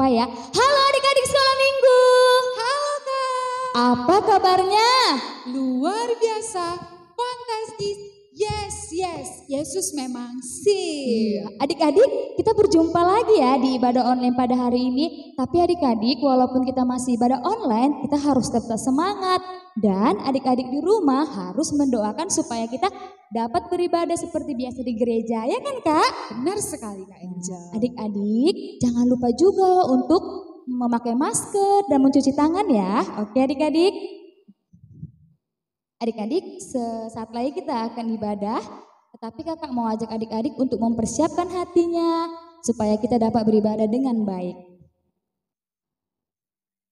sapa ya. Halo adik-adik sekolah minggu. Halo Kak. Apa kabarnya? Luar biasa, fantastis. Yes, Yesus memang sih. Adik-adik, kita berjumpa lagi ya di ibadah online pada hari ini. Tapi adik-adik, walaupun kita masih ibadah online, kita harus tetap semangat. Dan adik-adik di rumah harus mendoakan supaya kita dapat beribadah seperti biasa di gereja, ya kan Kak? Benar sekali Kak Angel. Adik-adik, jangan lupa juga untuk memakai masker dan mencuci tangan ya. Oke adik-adik? Adik-adik, sesaat lagi kita akan ibadah, tetapi kakak mau ajak adik-adik untuk mempersiapkan hatinya supaya kita dapat beribadah dengan baik.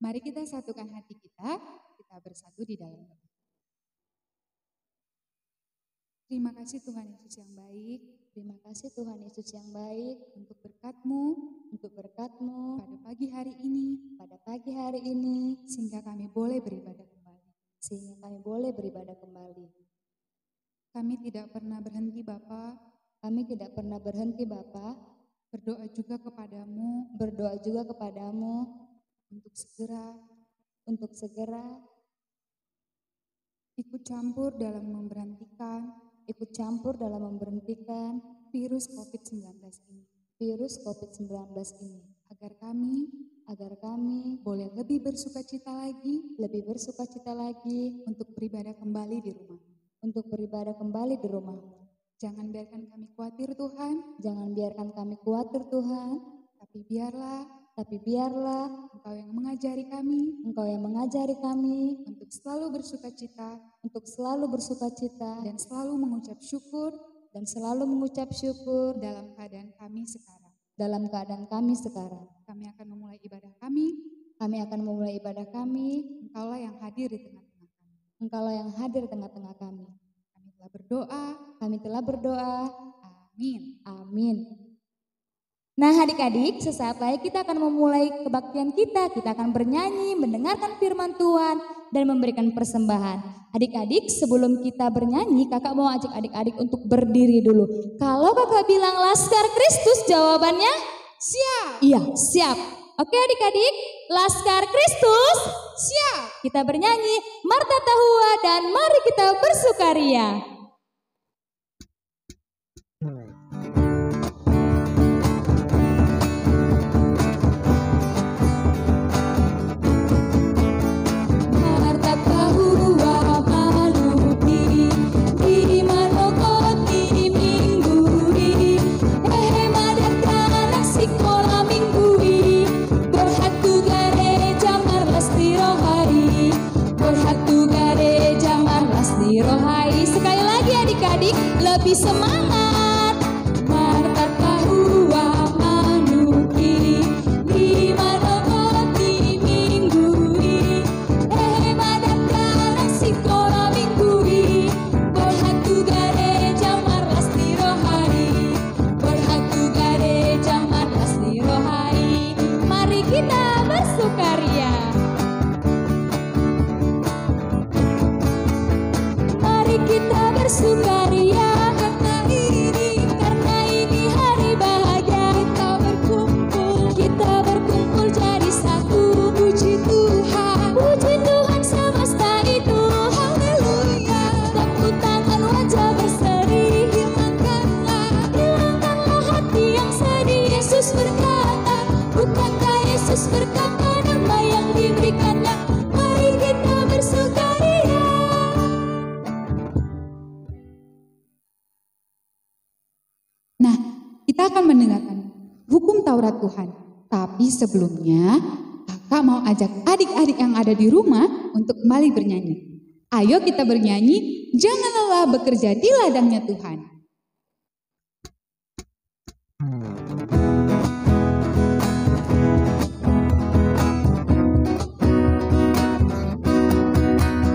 Mari kita satukan hati kita bersatu di dalam doa. Terima kasih Tuhan Yesus yang baik. Terima kasih Tuhan Yesus yang baik untuk berkat-Mu pada pagi hari ini, sehingga kami boleh beribadah kembali. Kami tidak pernah berhenti Bapa. Berdoa juga kepadamu untuk segera ikut campur dalam memberhentikan virus COVID-19 ini. Agar kami boleh lebih bersuka cita lagi untuk beribadah kembali di rumah. Jangan biarkan kami khawatir Tuhan. Tapi biarlah Engkau yang mengajari kami untuk selalu bersuka cita dan selalu mengucap syukur dalam keadaan kami sekarang. Kami akan memulai ibadah kami. Engkaulah yang hadir di tengah-tengah kami. Kami telah berdoa. Amin. Nah adik-adik, sesaat lagi kita akan memulai kebaktian kita. Kita akan bernyanyi, mendengarkan firman Tuhan, dan memberikan persembahan. Adik-adik, sebelum kita bernyanyi, kakak mau ajak adik-adik untuk berdiri dulu. Kalau kakak bilang Laskar Kristus, jawabannya? Siap. Iya, siap. Oke adik-adik, Laskar Kristus, siap. Kita bernyanyi, Marta Tahua, dan mari kita bersukaria. Sekali lagi adik-adik, lebih semangat. Marta Tahua manuki di manokoti minggui, madakana sikola minggui, berhatu gare jamar lasti rohai, mari kita bersukaria. Kita bersukaria karena ini hari bahagia. Kita berkumpul jadi satu. Puji Tuhan semesta itu. Haleluya. Tepuk tangan wajah berseri. Hilangkanlah hati yang sedih. Yesus berkata, bukankah Yesus berkata nama yang diberikannya. Mari kita bersukaria. Kita akan mendengarkan hukum Taurat Tuhan. Tapi sebelumnya, kakak mau ajak adik-adik yang ada di rumah untuk kembali bernyanyi. Ayo kita bernyanyi, jangan lelah bekerja di ladangnya Tuhan.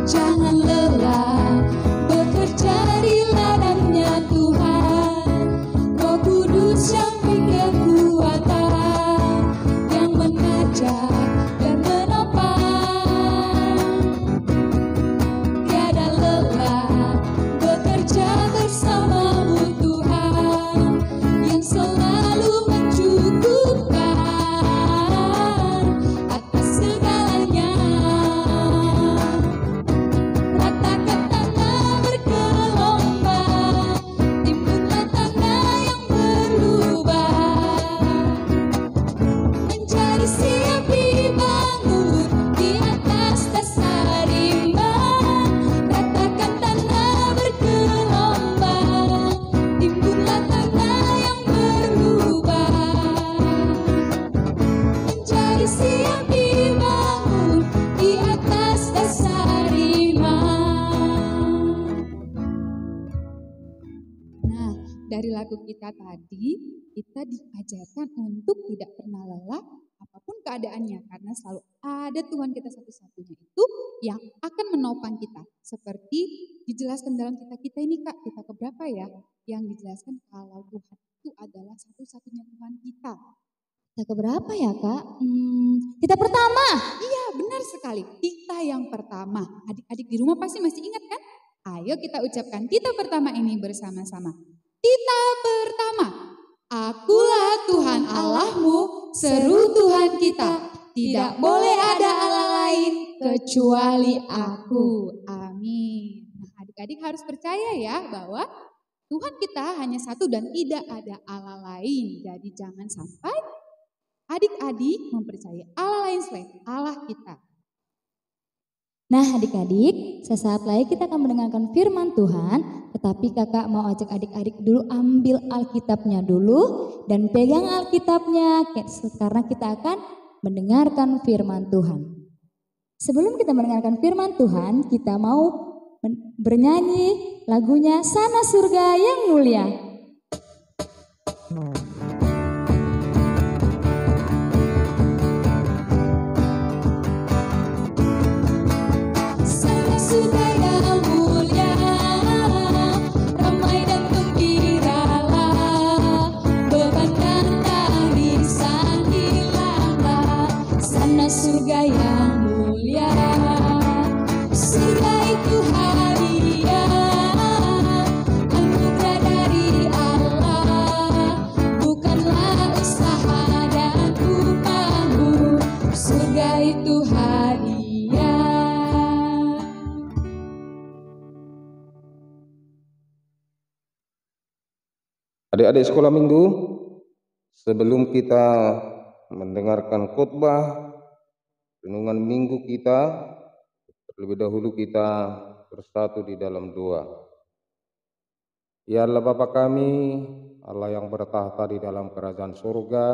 Jangan lelah bekerja di ladangnya Tuhan. Roh Kudus yang beri kekuatan, yang mengajar dan menopang. Tiada lelah bekerja bersamamu Tuhan, yang selalu dari lagu kita tadi, kita diajarkan untuk tidak pernah lelah apapun keadaannya, karena selalu ada Tuhan kita satu-satunya itu yang akan menopang kita. Seperti dijelaskan dalam kita ini Kak, kita keberapa ya? Yang dijelaskan kalau Tuhan itu adalah satu-satunya Tuhan kita. Kita keberapa ya Kak? Kita pertama. Iya benar sekali, kita yang pertama. Adik-adik di rumah pasti masih ingat kan? Ayo kita ucapkan kita pertama ini bersama-sama. Kita pertama. Akulah Tuhan Allahmu, seru Tuhan kita. Tidak boleh ada Allah lain kecuali aku. Amin. Nah, adik-adik harus percaya ya bahwa Tuhan kita hanya satu dan tidak ada Allah lain. Jadi jangan sampai adik-adik mempercayai Allah lain selain Allah kita. Nah adik-adik, sesaat lagi kita akan mendengarkan firman Tuhan, tetapi kakak mau ajak adik-adik dulu ambil Alkitabnya dulu dan pegang Alkitabnya karena kita akan mendengarkan firman Tuhan. Sebelum kita mendengarkan firman Tuhan, kita mau bernyanyi lagunya Sana Surga Yang Mulia. Surga yang mulia, surga itu hadiah, anugerah dari Allah, bukanlah usaha dan upahmu, surga itu hadiah. Adik-adik sekolah minggu, sebelum kita mendengarkan khotbah renungan minggu kita, terlebih dahulu kita bersatu di dalam doa. Ya Allah Bapa kami, Allah yang bertahta di dalam kerajaan surga,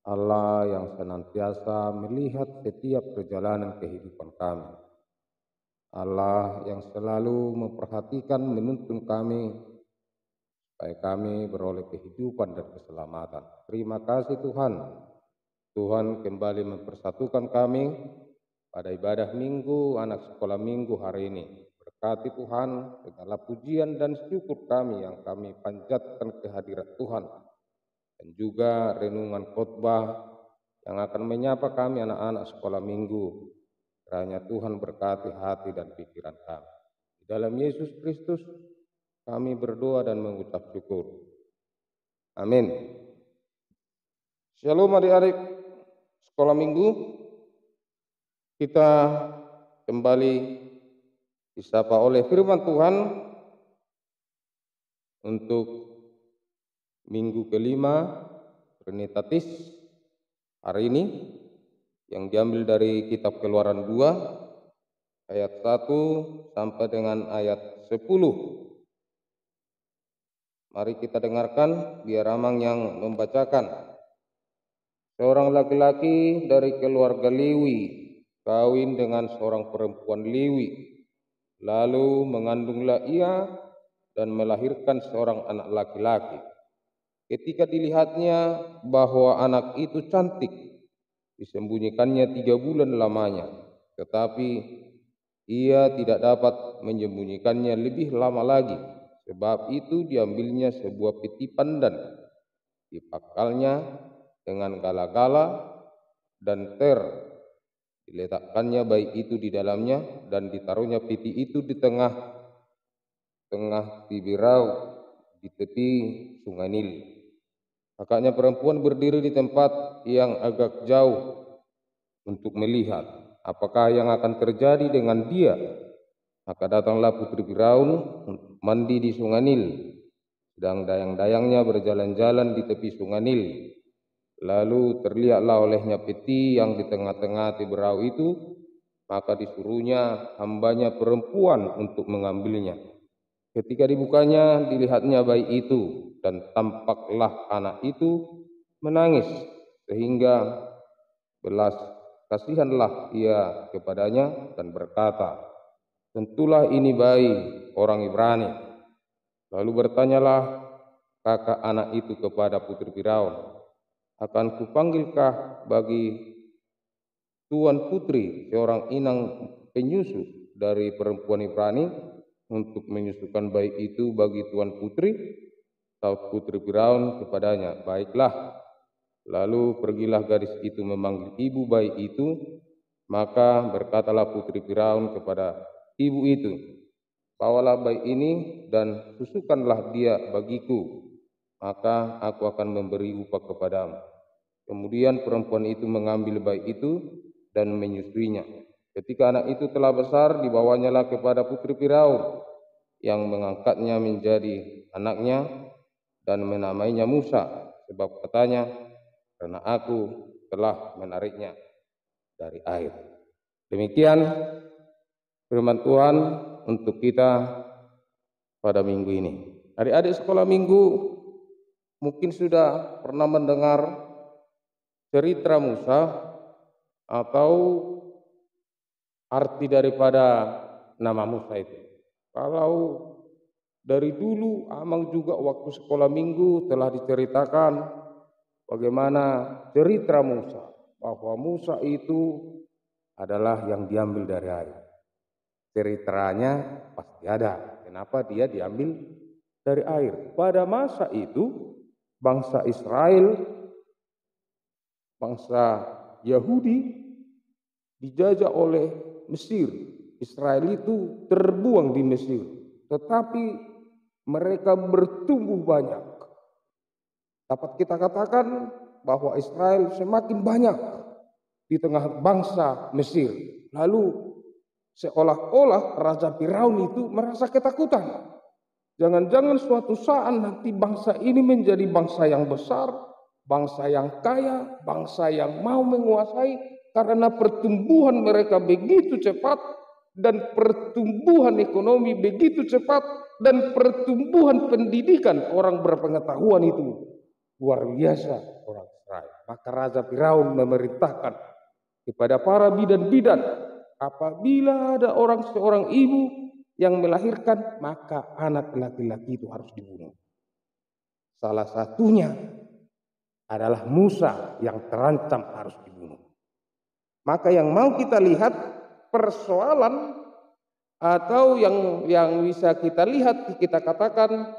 Allah yang senantiasa melihat setiap perjalanan kehidupan kami, Allah yang selalu memperhatikan menuntun kami supaya kami beroleh kehidupan dan keselamatan. Terima kasih Tuhan. Tuhan kembali mempersatukan kami pada ibadah minggu, anak sekolah minggu hari ini. Berkati Tuhan segala pujian dan syukur kami yang kami panjatkan kehadirat Tuhan. Dan juga renungan khotbah yang akan menyapa kami anak-anak sekolah minggu. Kiranya Tuhan berkati hati dan pikiran kami. Di dalam Yesus Kristus kami berdoa dan mengucap syukur. Amin. Shalom adik-adik sekolah minggu, kita kembali disapa oleh firman Tuhan untuk minggu kelima Trinitatis hari ini yang diambil dari kitab Keluaran 2 ayat 1 sampai dengan ayat 10. Mari kita dengarkan biar Amang yang membacakan. Seorang laki-laki dari keluarga Lewi kawin dengan seorang perempuan Lewi, lalu mengandunglah ia dan melahirkan seorang anak laki-laki. Ketika dilihatnya bahwa anak itu cantik, disembunyikannya 3 bulan lamanya, tetapi ia tidak dapat menyembunyikannya lebih lama lagi. Sebab itu diambilnya sebuah peti pandan, dipakalnya dengan gala-gala dan diletakkannya bayi itu di dalamnya dan ditaruhnya peti itu di tengah Tibirau di tepi sungai Nil. Kakaknya perempuan berdiri di tempat yang agak jauh untuk melihat apakah yang akan terjadi dengan dia. Maka datanglah putri Firaun mandi di sungai Nil, sedang dayang-dayangnya berjalan-jalan di tepi sungai Nil. Lalu terlihatlah olehnya peti yang di tengah-tengah Tibirau itu, maka disuruhnya hambanya perempuan untuk mengambilnya. Ketika dibukanya, dilihatnya bayi itu, dan tampaklah anak itu menangis, sehingga belas kasihanlah ia kepadanya dan berkata, "Tentulah ini bayi orang Ibrani." Lalu bertanyalah kakak anak itu kepada putri Firaun, akan kupanggilkah bagi tuan putri seorang inang penyusu dari perempuan Ibrani untuk menyusukan bayi itu bagi tuan putri? Saut putri Firaun kepadanya, baiklah. Lalu pergilah gadis itu memanggil ibu bayi itu. Maka berkatalah putri Firaun kepada ibu itu, bawalah bayi ini dan susukanlah dia bagiku, maka aku akan memberi upah kepadamu. Kemudian perempuan itu mengambil bayi itu dan menyusuinya. Ketika anak itu telah besar, dibawanyalah kepada putri Firaun, yang mengangkatnya menjadi anaknya dan menamainya Musa, sebab katanya, karena aku telah menariknya dari air. Demikian firman Tuhan untuk kita pada minggu ini. Adik-adik sekolah minggu mungkin sudah pernah mendengar cerita Musa atau arti daripada nama Musa itu. Kalau dari dulu Amang juga waktu sekolah minggu telah diceritakan bagaimana cerita Musa, bahwa Musa itu adalah yang diambil dari air. Ceritanya pasti ada. Kenapa dia diambil dari air? Pada masa itu bangsa Israel, bangsa Yahudi dijajah oleh Mesir. Israel itu terbuang di Mesir, tetapi mereka bertumbuh banyak. Dapat kita katakan bahwa Israel semakin banyak di tengah bangsa Mesir. Lalu seolah-olah Raja Firaun itu merasa ketakutan. Jangan-jangan suatu saat nanti bangsa ini menjadi bangsa yang besar, bangsa yang kaya, bangsa yang mau menguasai, karena pertumbuhan mereka begitu cepat dan pertumbuhan ekonomi begitu cepat dan pertumbuhan pendidikan orang berpengetahuan itu luar biasa orang Israel. Maka Raja Firaun memerintahkan kepada para bidan-bidan, apabila ada seorang ibu yang melahirkan, maka anak laki-laki itu harus dibunuh. Salah satunya adalah Musa yang terancam harus dibunuh. Maka yang mau kita lihat persoalan atau yang bisa kita lihat, kita katakan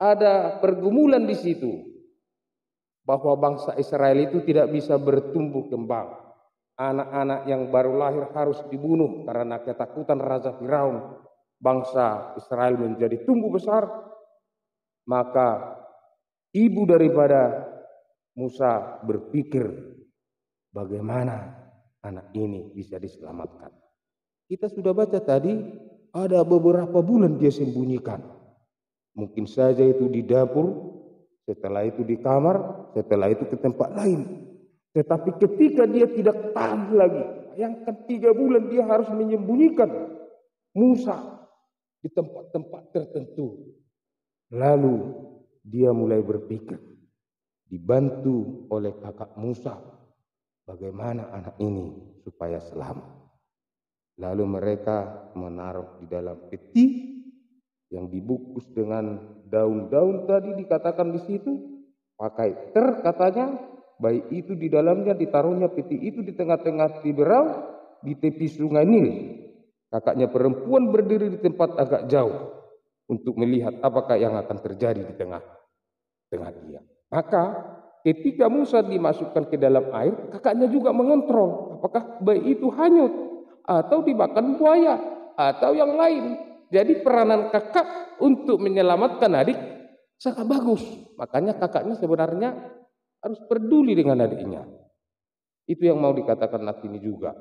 ada pergumulan di situ, bahwa bangsa Israel itu tidak bisa bertumbuh kembang. Anak-anak yang baru lahir harus dibunuh karena ketakutan Raja Firaun. Bangsa Israel menjadi tumbuh besar. Maka ibu daripada Musa berpikir bagaimana anak ini bisa diselamatkan. Kita sudah baca tadi ada beberapa bulan dia sembunyikan. Mungkin saja itu di dapur, setelah itu di kamar, setelah itu ke tempat lain. Tetapi ketika dia tidak tahan lagi, bayangkan 3 bulan dia harus menyembunyikan Musa di tempat-tempat tertentu. Lalu dia mulai berpikir, dibantu oleh kakak Musa, bagaimana anak ini supaya selamat. Lalu mereka menaruh di dalam peti yang dibungkus dengan daun-daun tadi dikatakan di situ, pakai katanya. Bayi itu di dalamnya ditaruhnya peti itu di tengah-tengah Tiberau di tepi sungai Nil. Kakaknya perempuan berdiri di tempat agak jauh untuk melihat apakah yang akan terjadi di tengah dia. Maka ketika Musa dimasukkan ke dalam air, kakaknya juga mengontrol apakah bayi itu hanyut atau dimakan buaya atau yang lain. Jadi peranan kakak untuk menyelamatkan adik sangat bagus. Makanya kakaknya sebenarnya harus peduli dengan adiknya. Itu yang mau dikatakan Natini juga.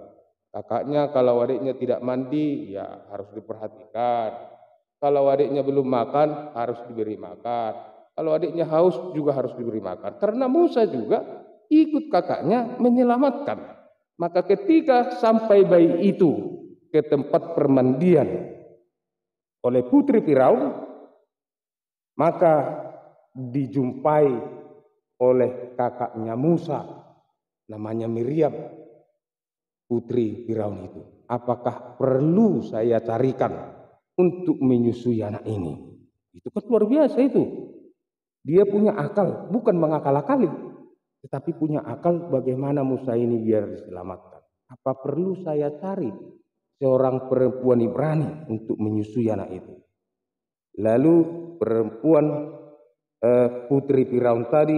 Kakaknya kalau adiknya tidak mandi, ya harus diperhatikan. Kalau adiknya belum makan, harus diberi makan. Kalau adiknya haus, juga harus diberi makan. Karena Musa juga ikut kakaknya menyelamatkan. Maka ketika sampai bayi itu ke tempat permandian oleh putri Firaun, maka dijumpai oleh kakaknya Musa, namanya Miriam, putri Firaun itu. Apakah perlu saya carikan untuk menyusui anak ini? Itu kan luar biasa itu. Dia punya akal, bukan mengakal-akali, tetapi punya akal bagaimana Musa ini biar diselamatkan. Apa perlu saya cari seorang perempuan Ibrani untuk menyusui anak itu? Lalu perempuan putri Firaun tadi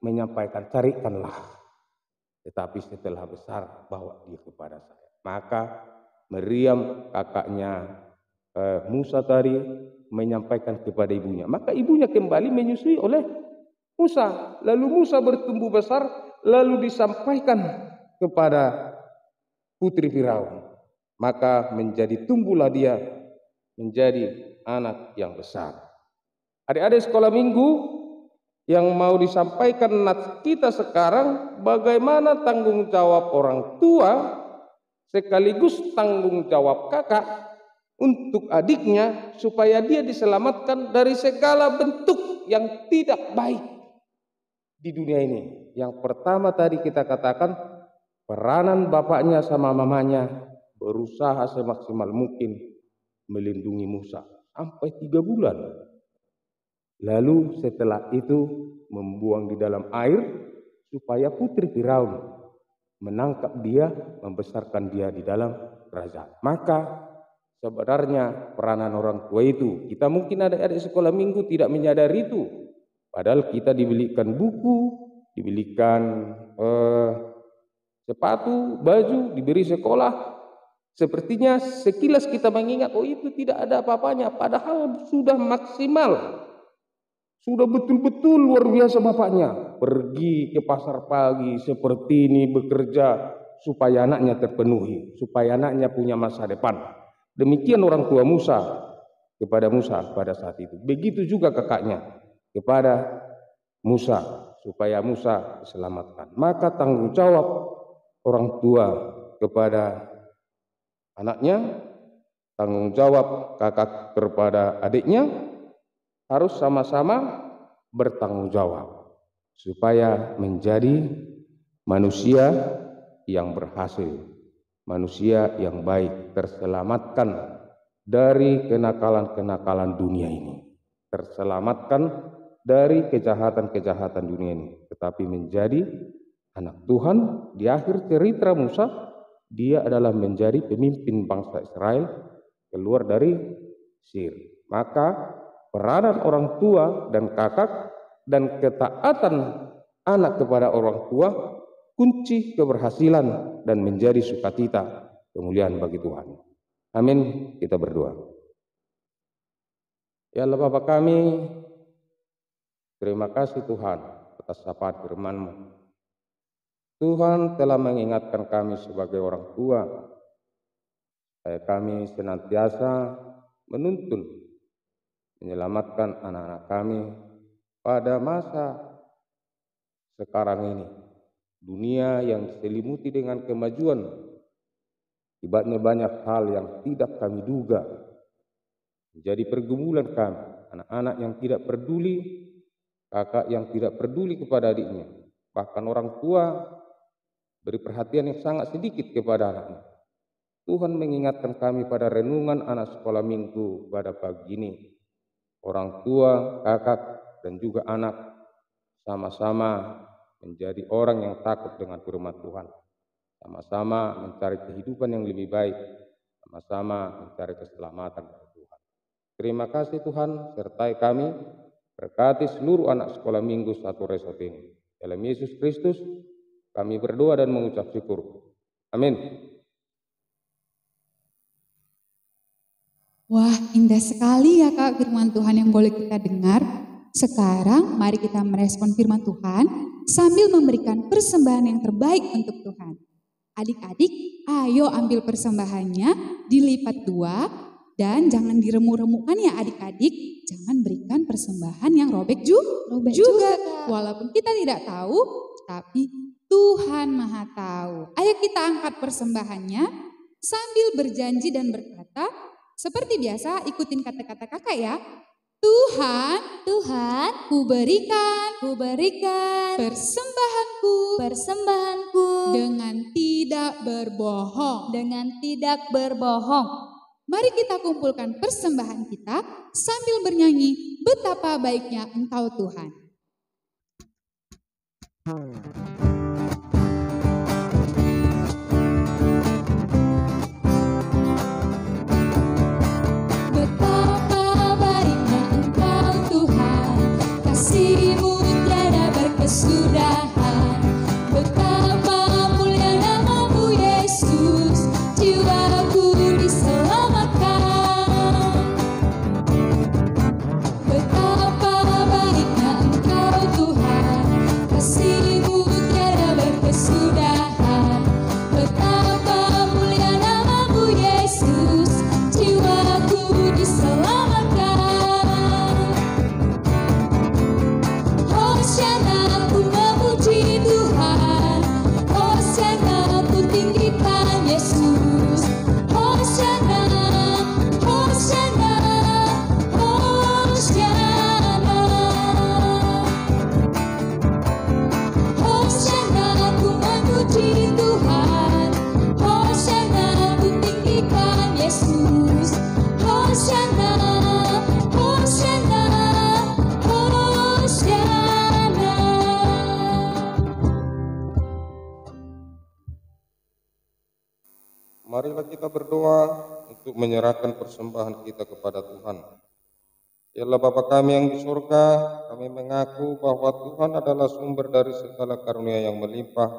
menyampaikan, carikanlah. Tetapi setelah besar bawa dia kepada saya. Maka Miriam kakaknya Musa tadi menyampaikan kepada ibunya. Maka ibunya kembali menyusui oleh Musa. Lalu Musa bertumbuh besar, lalu disampaikan kepada putri Firaun. Maka tumbuhlah dia menjadi anak yang besar. Adik-adik sekolah minggu yang mau disampaikan nats kita sekarang, bagaimana tanggung jawab orang tua sekaligus tanggung jawab kakak untuk adiknya supaya dia diselamatkan dari segala bentuk yang tidak baik di dunia ini. Yang pertama tadi kita katakan, peranan bapaknya sama mamanya berusaha semaksimal mungkin melindungi Musa sampai 3 bulan. Lalu setelah itu membuang di dalam air supaya putri Firaun menangkap dia, membesarkan dia di dalam kerajaan. Maka sebenarnya peranan orang tua itu, kita mungkin adik-adik sekolah minggu tidak menyadari itu. Padahal kita dibelikan buku, dibelikan sepatu, baju, diberi sekolah. Sepertinya sekilas kita mengingat, oh itu tidak ada apa-apanya. Padahal sudah maksimal. Sudah betul-betul luar biasa bapaknya. Pergi ke pasar pagi seperti ini bekerja supaya anaknya terpenuhi. Supaya anaknya punya masa depan. Demikian orang tua Musa kepada Musa pada saat itu. Begitu juga kakaknya kepada Musa supaya Musa diselamatkan. Maka tanggung jawab orang tua kepada anaknya, tanggung jawab kakak kepada adiknya, harus sama-sama bertanggung jawab supaya menjadi manusia yang berhasil, manusia yang baik, terselamatkan dari kenakalan-kenakalan dunia ini, terselamatkan dari kejahatan-kejahatan dunia ini, tetapi menjadi anak Tuhan. Di akhir cerita Musa, dia adalah menjadi pemimpin bangsa Israel keluar dari Mesir. Maka peranan orang tua dan kakak dan ketaatan anak kepada orang tua kunci keberhasilan dan menjadi sukacita kemuliaan bagi Tuhan. Amin. Kita berdoa. Ya Allah Bapa kami, terima kasih Tuhan atas sapaan firman-Mu. Tuhan telah mengingatkan kami sebagai orang tua supaya kami senantiasa menuntun menyelamatkan anak-anak kami pada masa sekarang ini. Dunia yang diselimuti dengan kemajuan, akibatnya banyak hal yang tidak kami duga menjadi pergumulan kami. Anak-anak yang tidak peduli, kakak yang tidak peduli kepada adiknya, bahkan orang tua beri perhatian yang sangat sedikit kepada anaknya. Tuhan mengingatkan kami pada renungan anak sekolah minggu pada pagi ini. Orang tua, kakak, dan juga anak sama-sama menjadi orang yang takut dengan firman Tuhan. Sama-sama mencari kehidupan yang lebih baik. Sama-sama mencari keselamatan dari Tuhan. Terima kasih Tuhan, sertai kami. Berkati seluruh anak sekolah minggu satu resort ini. Dalam Yesus Kristus, kami berdoa dan mengucap syukur. Amin. Wah, indah sekali ya Kak firman Tuhan yang boleh kita dengar. Sekarang mari kita merespon firman Tuhan sambil memberikan persembahan yang terbaik untuk Tuhan. Adik-adik, ayo ambil persembahannya, dilipat 2, dan jangan diremuk-remukkan ya adik-adik. Jangan berikan persembahan yang robek juga. Walaupun kita tidak tahu, tapi Tuhan Maha Tahu. Ayo kita angkat persembahannya sambil berjanji dan berkata, seperti biasa ikutin kata-kata kakak ya. Tuhan, ku berikan persembahanku dengan tidak berbohong. Mari kita kumpulkan persembahan kita sambil bernyanyi, betapa baiknya Engkau Tuhan. Betapa baiknya Engkau Tuhan, kasih-Mu tiada berkesudahan. Betapa mulia nama-Mu Yesus, jiwaku diselamatkan. Betapa baiknya Engkau Tuhan, kasih-Mu tiada berkesudahan. Betapa mulia nama-Mu Yesus, jiwaku diselamatkan. Hosiana ku memuji Tuhan, Hosiana ku tinggikan Yesus. Hosiana, Hosiana, Hosiana. Hosiana ku memuji Tuhan, Hosiana ku tinggikan Yesus. Hosiana, Hosiana, Hosiana. Marilah kita berdoa untuk menyerahkan persembahan kita kepada Tuhan. Ya Allah Bapa kami yang di surga, kami mengaku bahwa Tuhan adalah sumber dari segala karunia yang melimpah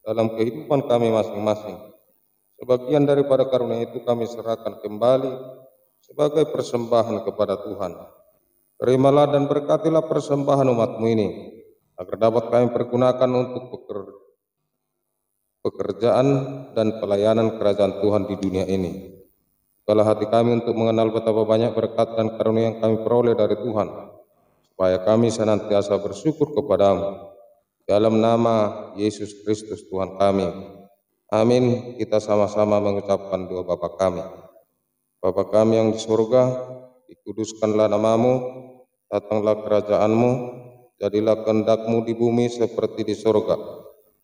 dalam kehidupan kami masing-masing. Sebagian daripada karunia itu kami serahkan kembali sebagai persembahan kepada Tuhan. Terimalah dan berkatilah persembahan umat-Mu ini, agar dapat kami pergunakan untuk pekerjaan dan pelayanan kerajaan Tuhan di dunia ini. Bukalah hati kami untuk mengenal betapa banyak berkat dan karunia yang kami peroleh dari Tuhan, supaya kami senantiasa bersyukur kepada-Mu. Dalam nama Yesus Kristus Tuhan kami. Amin. Kita sama-sama mengucapkan doa Bapa kami. Bapa kami yang di surga, dikuduskanlah nama-Mu, datanglah kerajaan-Mu, jadilah kehendak-Mu di bumi seperti di surga.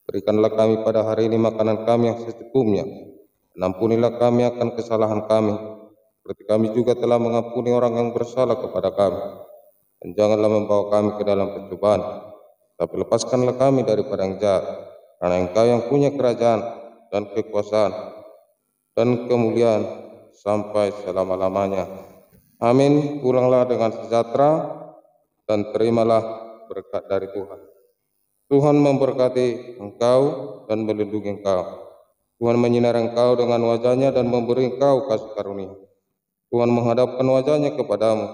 Berikanlah kami pada hari ini makanan kami yang secukupnya. Dan ampunilah kami akan kesalahan kami, seperti kami juga telah mengampuni orang yang bersalah kepada kami. Dan janganlah membawa kami ke dalam pencobaan, tapi lepaskanlah kami daripada yang jahat. Karena Engkau yang punya kerajaan dan kekuasaan dan kemuliaan sampai selama-lamanya. Amin. Pulanglah dengan sejahtera dan terimalah berkat dari Tuhan. Tuhan memberkati engkau dan melindungi engkau. Tuhan menyinari engkau dengan wajah-Nya dan memberi engkau kasih karunia. Tuhan menghadapkan wajah-Nya kepadamu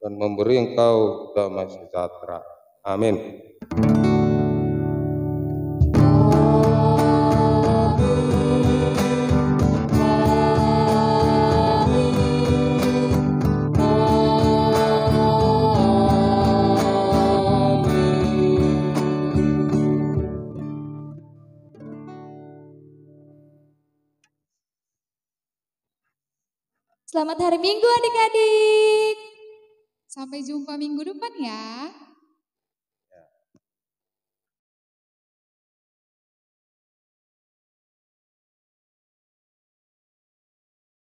dan memberi engkau damai sejahtera. Amin. Selamat hari Minggu adik-adik. Sampai jumpa minggu depan ya.